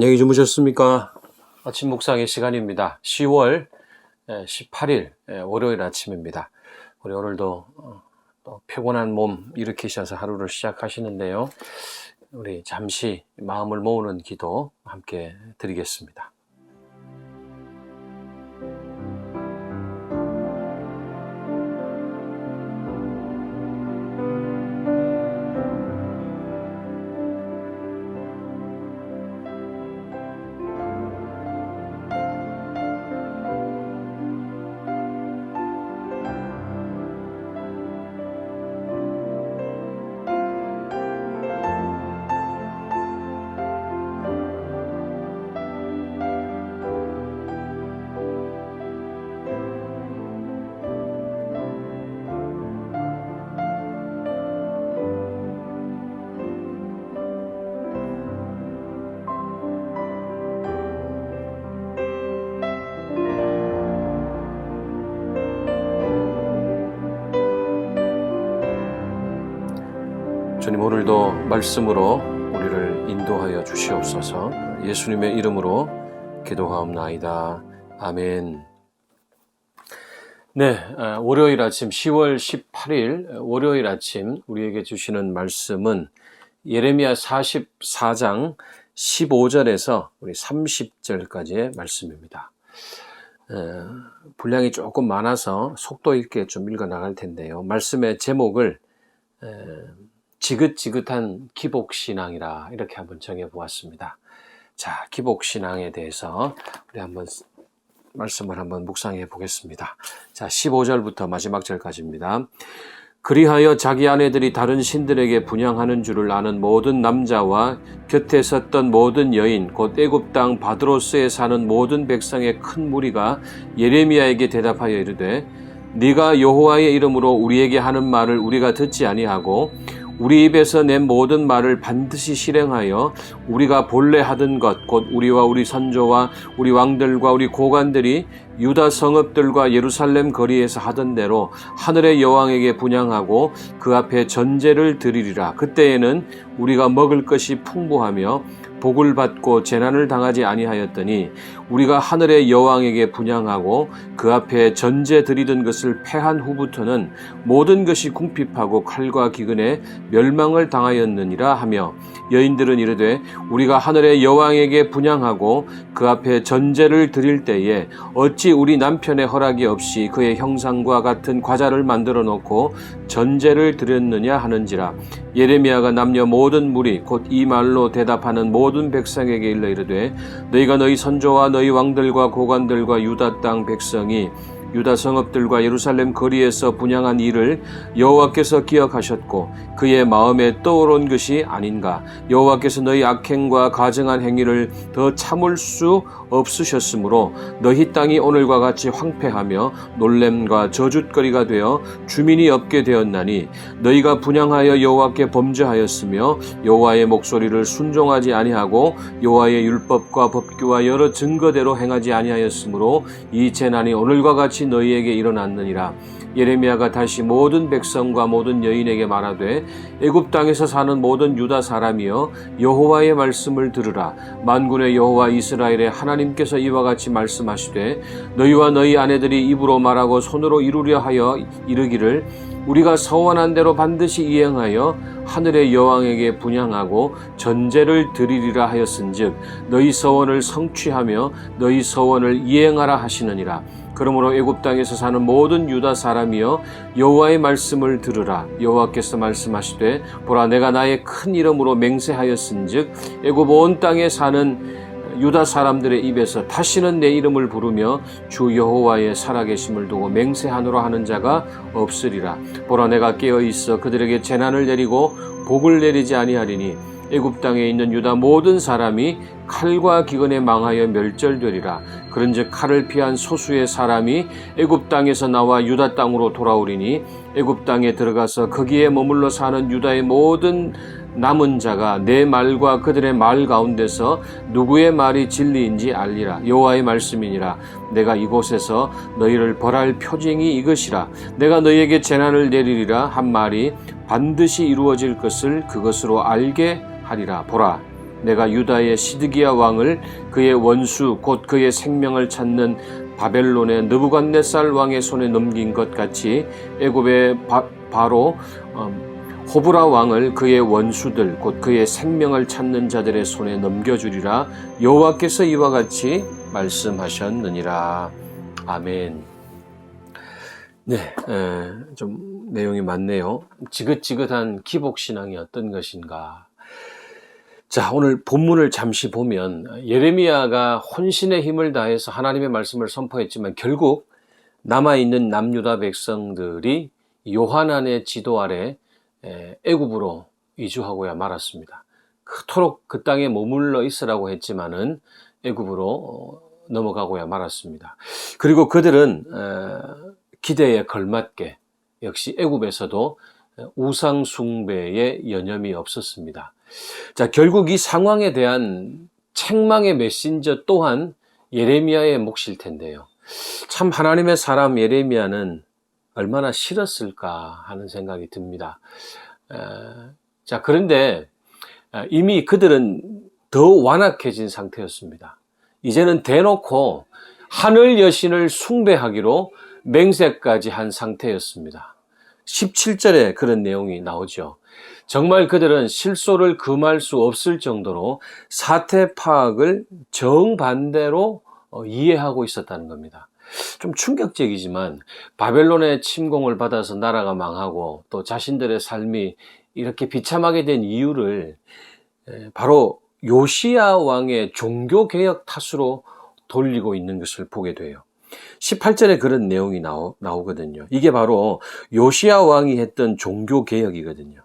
안녕히 주무셨습니까? 아침 묵상의 시간입니다. 10월 18일 월요일 아침입니다. 우리 오늘도 또 피곤한 몸 일으키셔서 하루를 시작하시는데요. 우리 잠시 마음을 모으는 기도 함께 드리겠습니다. 주님, 오늘도 말씀으로 우리를 인도하여 주시옵소서. 예수님의 이름으로 기도하옵나이다. 아멘. 네, 월요일 아침 10월 18일 월요일 아침 우리에게 주시는 말씀은 예레미야 44장 15절에서 우리 30절까지의 말씀입니다. 분량이 조금 많아서 속도 있게 좀 읽어 나갈 텐데요. 말씀의 제목을 지긋지긋한 기복신앙이라 이렇게 한번 정해보았습니다. 자, 기복신앙에 대해서 우리 한번 말씀을 한번 묵상해 보겠습니다. 자, 15절부터 마지막 절까지입니다. 그리하여 자기 아내들이 다른 신들에게 분향하는 줄을 아는 모든 남자와 곁에 섰던 모든 여인 곧 애굽 땅 바드로스에 사는 모든 백성의 큰 무리가 예레미야에게 대답하여 이르되 네가 여호와의 이름으로 우리에게 하는 말을 우리가 듣지 아니하고 우리 입에서 낸 모든 말을 반드시 실행하여 우리가 본래 하던 것 곧 우리와 우리 선조와 우리 왕들과 우리 고관들이 유다 성읍들과 예루살렘 거리에서 하던 대로 하늘의 여왕에게 분향하고 그 앞에 전제를 드리리라. 그때에는 우리가 먹을 것이 풍부하며 복을 받고 재난을 당하지 아니하였더니 우리가 하늘의 여왕에게 분향하고 그 앞에 전제 드리던 것을 패한 후부터는 모든 것이 궁핍하고 칼과 기근에 멸망을 당하였느니라 하며 여인들은 이르되 우리가 하늘의 여왕에게 분향하고 그 앞에 전제를 드릴 때에 어찌 우리 남편의 허락이 없이 그의 형상과 같은 과자를 만들어 놓고 전제를 드렸느냐 하는지라. 예레미야가 남녀 모든 무리 곧 이 말로 대답하는 모든 백성에게 일러 이르되 너희가 너희 선조와 너희 왕들과 고관들과 유다 땅 백성이 유다 성읍들과 예루살렘 거리에서 분향한 일을 여호와께서 기억하셨고 그의 마음에 떠오른 것이 아닌가. 여호와께서 너희 악행과 가증한 행위를 더 참을 수 없으셨으므로 너희 땅이 오늘과 같이 황폐하며 놀램과 저주거리가 되어 주민이 없게 되었나니 너희가 분향하여 여호와께 범죄하였으며 여호와의 목소리를 순종하지 아니하고 여호와의 율법과 법규와 여러 증거대로 행하지 아니하였으므로 이 재난이 오늘과 같이 너희에게 일어났느니라. 예레미야가 다시 모든 백성과 모든 여인에게 말하되 애굽 땅에서 사는 모든 유다 사람이여 여호와의 말씀을 들으라. 만군의 여호와 이스라엘의 하나님께서 이와 같이 말씀하시되 너희와 너희 아내들이 입으로 말하고 손으로 이루려 하여 이르기를 우리가 서원한 대로 반드시 이행하여 하늘의 여왕에게 분향하고 전제를 드리리라 하였은즉 너희 서원을 성취하며 너희 서원을 이행하라 하시느니라. 그러므로 애굽 땅에서 사는 모든 유다 사람이여 여호와의 말씀을 들으라. 여호와께서 말씀하시되 보라 내가 나의 큰 이름으로 맹세하였은즉 애굽 온 땅에 사는 유다 사람들의 입에서 다시는 내 이름을 부르며 주 여호와의 살아계심을 두고 맹세하노라 하는 자가 없으리라. 보라 내가 깨어있어 그들에게 재난을 내리고 복을 내리지 아니하리니 애굽 땅에 있는 유다 모든 사람이 칼과 기근에 망하여 멸절되리라. 그런즉 칼을 피한 소수의 사람이 애굽 땅에서 나와 유다 땅으로 돌아오리니 애굽 땅에 들어가서 거기에 머물러 사는 유다의 모든 남은 자가 내 말과 그들의 말 가운데서 누구의 말이 진리인지 알리라. 여호와의 말씀이니라. 내가 이곳에서 너희를 벌할 표징이 이것이라. 내가 너희에게 재난을 내리리라 한 말이 반드시 이루어질 것을 그것으로 알게 하리라. 보라 내가 유다의 시드기야 왕을 그의 원수 곧 그의 생명을 찾는 바벨론의 느부갓네살 왕의 손에 넘긴 것 같이 애굽의 바로 호브라 왕을 그의 원수들 곧 그의 생명을 찾는 자들의 손에 넘겨주리라. 여호와께서 이와 같이 말씀하셨느니라. 아멘. 네, 좀 내용이 많네요. 지긋지긋한 기복신앙이 어떤 것인가. 자, 오늘 본문을 잠시 보면 예레미야가 혼신의 힘을 다해서 하나님의 말씀을 선포했지만 결국 남아있는 남유다 백성들이 요하난의 지도 아래 애굽으로 이주하고야 말았습니다. 그토록 그 땅에 머물러 있으라고 했지만은 애굽으로 넘어가고야 말았습니다. 그리고 그들은 기대에 걸맞게 역시 애굽에서도 우상 숭배에 여념이 없었습니다. 자, 결국 이 상황에 대한 책망의 메신저 또한 예레미야의 몫일 텐데요. 참 하나님의 사람 예레미야는 얼마나 싫었을까 하는 생각이 듭니다. 자, 그런데 이미 그들은 더 완악해진 상태였습니다. 이제는 대놓고 하늘 여신을 숭배하기로 맹세까지 한 상태였습니다. 17절에 그런 내용이 나오죠. 정말 그들은 실소를 금할 수 없을 정도로 사태 파악을 정반대로 이해하고 있었다는 겁니다. 좀 충격적이지만 바벨론의 침공을 받아서 나라가 망하고 또 자신들의 삶이 이렇게 비참하게 된 이유를 바로 요시야 왕의 종교개혁 탓으로 돌리고 있는 것을 보게 돼요. 18절에 그런 내용이 나오거든요. 이게 바로 요시야 왕이 했던 종교개혁이거든요.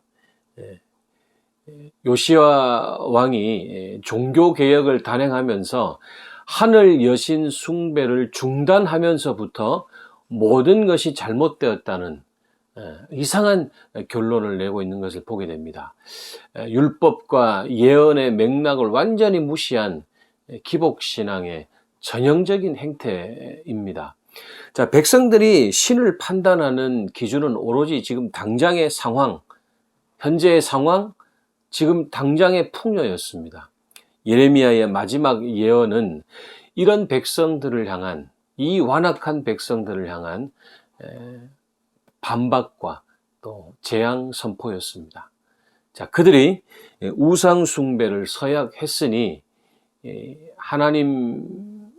요시야 왕이 종교개혁을 단행하면서 하늘 여신 숭배를 중단하면서부터 모든 것이 잘못되었다는 이상한 결론을 내고 있는 것을 보게 됩니다. 율법과 예언의 맥락을 완전히 무시한 기복신앙의 전형적인 행태입니다. 자, 백성들이 신을 판단하는 기준은 오로지 지금 당장의 상황, 현재의 상황, 지금 당장의 풍요였습니다. 예레미야의 마지막 예언은 이런 백성들을 향한, 이 완악한 백성들을 향한 반박과 또 재앙 선포였습니다. 자, 그들이 우상 숭배를 서약했으니 하나님도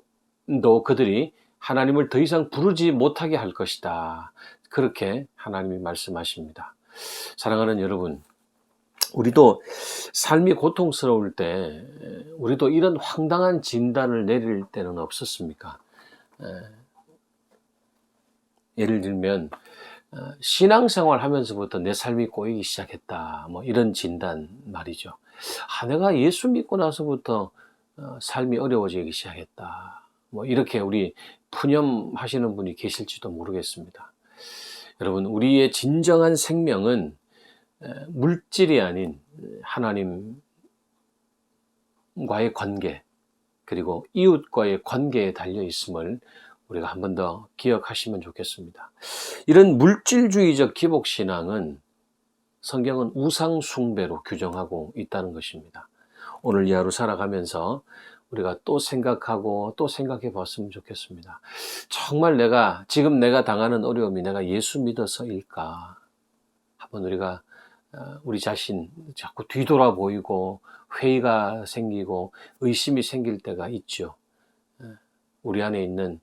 그들이 하나님을 더 이상 부르지 못하게 할 것이다. 그렇게 하나님이 말씀하십니다. 사랑하는 여러분, 우리도 삶이 고통스러울 때 우리도 이런 황당한 진단을 내릴 때는 없었습니까? 예를 들면 신앙생활 하면서부터 내 삶이 꼬이기 시작했다, 뭐 이런 진단 말이죠. 내가 예수 믿고 나서부터 삶이 어려워지기 시작했다, 뭐 이렇게 우리 푸념하시는 분이 계실지도 모르겠습니다. 여러분, 우리의 진정한 생명은 물질이 아닌 하나님과의 관계, 그리고 이웃과의 관계에 달려 있음을 우리가 한 번 더 기억하시면 좋겠습니다. 이런 물질주의적 기복신앙은 성경은 우상 숭배로 규정하고 있다는 것입니다. 오늘 이 하루 살아가면서 우리가 또 생각하고 또 생각해 봤으면 좋겠습니다. 정말 지금 내가 당하는 어려움이 내가 예수 믿어서일까? 한번 우리가 우리 자신 자꾸 뒤돌아 보이고 회의가 생기고 의심이 생길 때가 있죠. 우리 안에 있는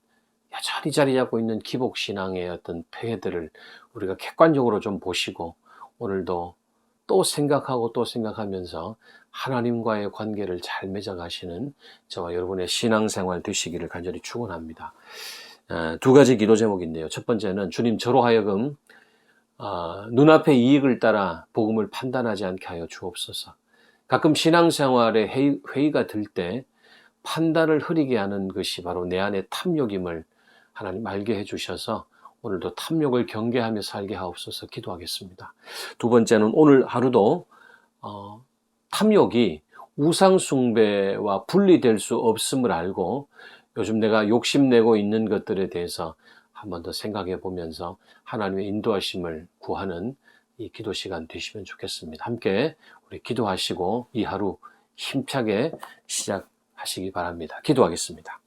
여전히 자리 잡고 있는 기복신앙의 어떤 폐해들을 우리가 객관적으로 좀 보시고 오늘도 또 생각하고 또 생각하면서 하나님과의 관계를 잘 맺어가시는 저와 여러분의 신앙생활 되시기를 간절히 축원합니다. 두 가지 기도 제목인데요. 첫 번째는 주님, 저로 하여금 눈앞의 이익을 따라 복음을 판단하지 않게 하여 주옵소서. 가끔 신앙생활에 회의가 들 때 판단을 흐리게 하는 것이 바로 내 안의 탐욕임을 하나님 알게 해주셔서 오늘도 탐욕을 경계하며 살게 하옵소서 기도하겠습니다. 두 번째는 오늘 하루도 탐욕이 우상 숭배와 분리될 수 없음을 알고 요즘 내가 욕심내고 있는 것들에 대해서 한 번 더 생각해 보면서 하나님의 인도하심을 구하는 이 기도 시간 되시면 좋겠습니다. 함께 우리 기도하시고 이 하루 힘차게 시작하시기 바랍니다. 기도하겠습니다.